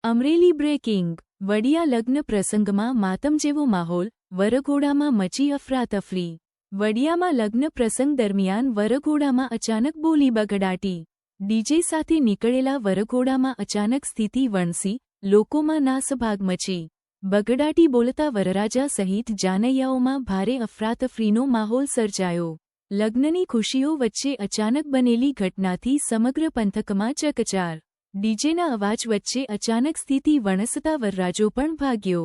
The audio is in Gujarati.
અમરેલી બ્રેકિંગ વડિયા લગ્ન પ્રસંગમાં માતમ જેવો માહોલ, વરઘોડામાં મચી અફરાતફરી। વડિયામાં લગ્ન પ્રસંગ દરમિયાન વરઘોડામાં અચાનક બોલી બગડાટી। ડીજે સાથે નીકળેલા વરઘોડામાં અચાનક સ્થિતિ વણસી, લોકોમાં નાસભાગ મચી। બગડાટી બોલતા વરરાજા સહિત જાનૈયાઓમાં ભારે અફરાતફરીનો માહોલ સર્જાયો। લગ્નની ખુશીઓ વચ્ચે અચાનક બનેલી ઘટનાથી સમગ્ર પંથકમાં ચકચાર। ડીજેના અવાજ વચ્ચે અચાનક સ્થિતિ વણસતા વરરાજો પણ ભાગ્યો।